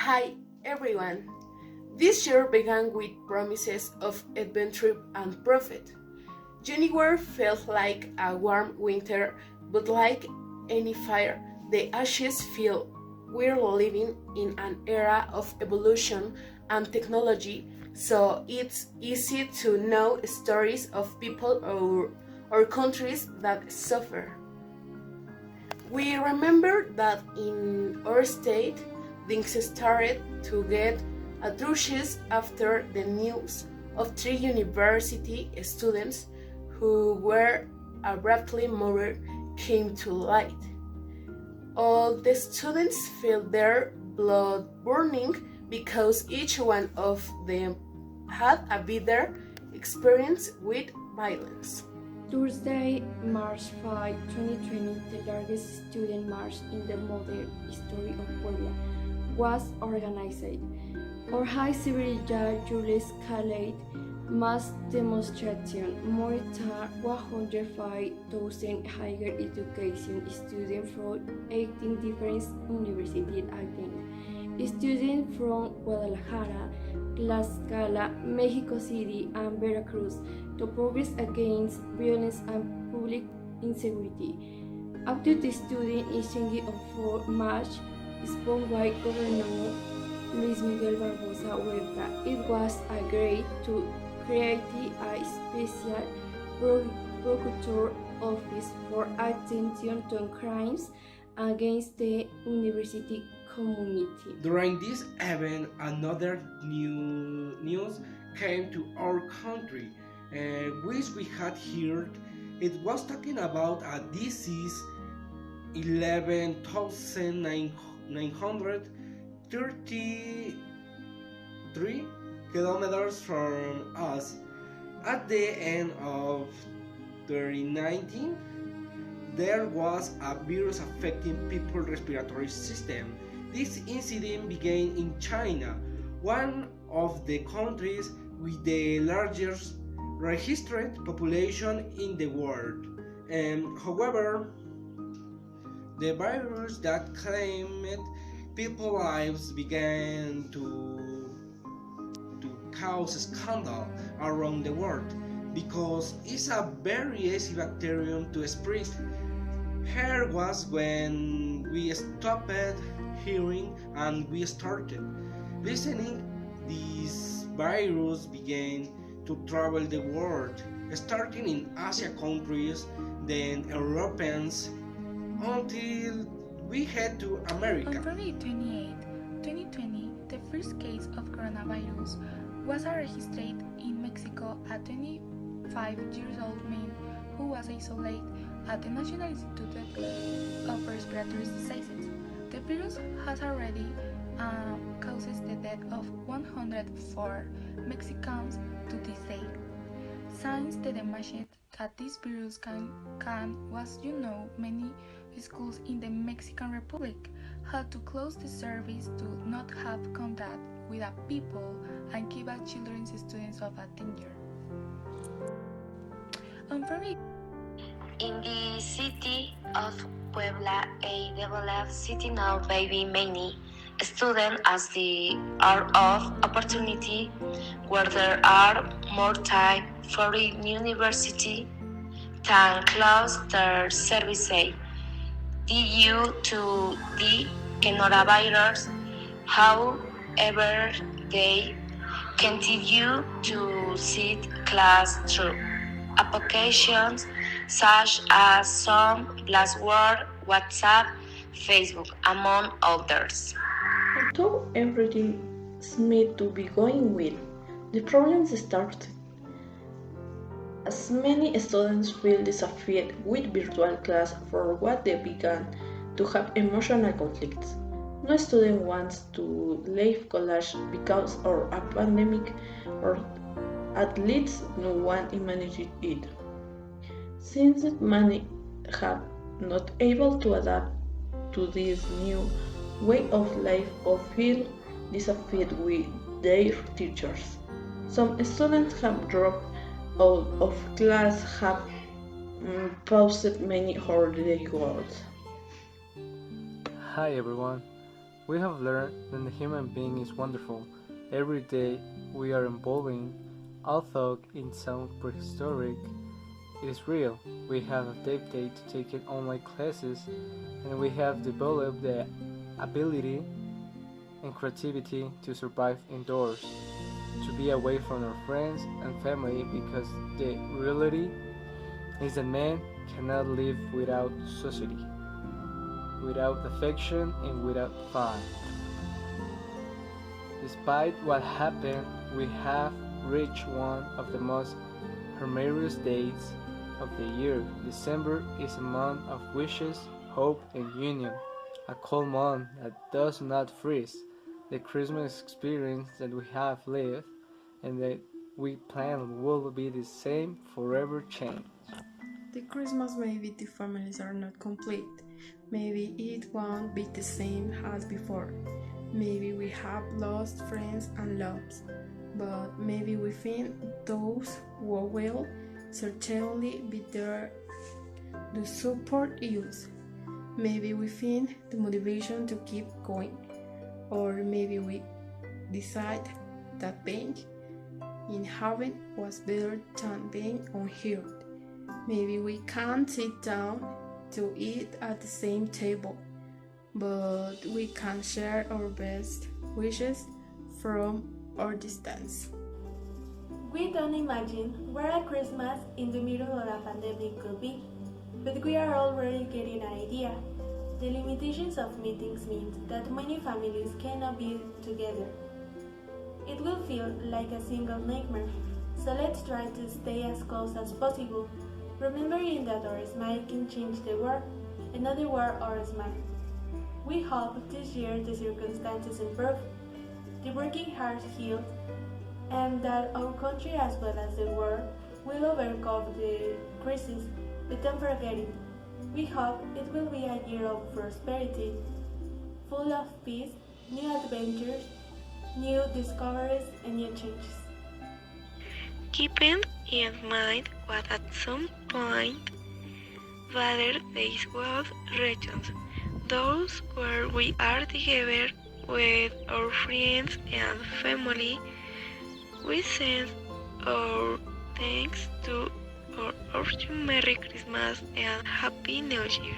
Hi everyone! This year began with promises of adventure and profit. January felt like a warm winter, but like any fire, the ashes feel we're living in an era of evolution and technology, so it's easy to know stories of people or countries that suffer. We remember that in our state, things started to get atrocious after the news of three university students who were abruptly murdered came to light. All the students felt their blood burning because each one of them had a bitter experience with violence. Thursday, March 5, 2020, the largest student march in the modern history of Puebla, was organized. Our high Sevilla Jules Calais mass demonstration, more than 105,000 higher education students from 18 different universities attended. Students from Guadalajara, Tlaxcala, Mexico City, and Veracruz to progress against violence and public insecurity. After the student exchange of 4 March, spoken by Governor Luis Miguel Barbosa Huerta, it was agreed to create a special prosecutor office for attention to crimes against the university community. During this event, another new news came to our country, which we had heard. It was talking about a disease 11,933 kilometers from us. At the end of 2019, there was a virus affecting people's respiratory system. This incident began in China, one of the countries with the largest registered population in the world. However, the virus that claimed people's lives began to cause scandal around the world because it's a very easy bacterium to spread. Here was when we stopped hearing and we started listening. This virus began to travel the world, starting in Asia countries, then Europeans, until we head to America. On February 28, 2020, the first case of coronavirus was registered in Mexico. A 25-year-old man who was isolated at the National Institute of Respiratory Diseases. The virus has already causes the death of 104 Mexicans to this day. Since the damage that this virus can was many schools in the Mexican Republic had to close the service to not have contact with the people and keep our children's students of a danger. On February In the city of Puebla, a developed city now by many students as the are of opportunity, where there are more time for university than close their services due to the coronavirus. However, they continue to sit class through applications such as Zoom, Glassword, WhatsApp, Facebook, among others. Although everything seemed to be going well, the problems started. As many students feel dissatisfied with virtual class for what they began to have emotional conflicts. No student wants to leave college because of a pandemic, or at least no one managed it. Since many have not able to adapt to this new way of life or feel dissatisfied with their teachers. Some students have dropped out of class, have paused many holiday goals. Hi everyone, We have learned that the human being is wonderful. Every day we are evolving, although it sounds prehistoric. It is real. We have adapted to taking online classes, and we have developed the ability and creativity to survive indoors, to be away from our friends and family because the reality is that man cannot live without society, without affection, and without fun. Despite what happened, we have reached one of the most humorous days of the year. December is a month of wishes, hope, and union. A cold month that does not freeze. The Christmas experience that we have lived and that we plan will be the same forever change. The Christmas maybe the families are not complete. Maybe it won't be the same as before. Maybe we have lost friends and loves. But maybe within those who will certainly be there to support us. Maybe within the motivation to keep going. Or maybe we decide that being in heaven was better than being on earth. Maybe we can't sit down to eat at the same table, but we can share our best wishes from our distance. We don't imagine where a Christmas in the middle of a pandemic could be, but we are already getting an idea. The limitations of meetings mean that many families cannot be together. It will feel like a single nightmare, so let's try to stay as close as possible, remembering that our smile can change the world, another word our smile. We hope this year the circumstances improve, the working hearts heal, and that our country as well as the world will overcome the crisis, but don't forget it. We hope it will be a year of prosperity, full of peace, new adventures, new discoveries, and new changes. Keeping in mind what at some point better days will return, those where we are together with our friends and family. We send our thanks to our Merry Christmas and Happy New Year.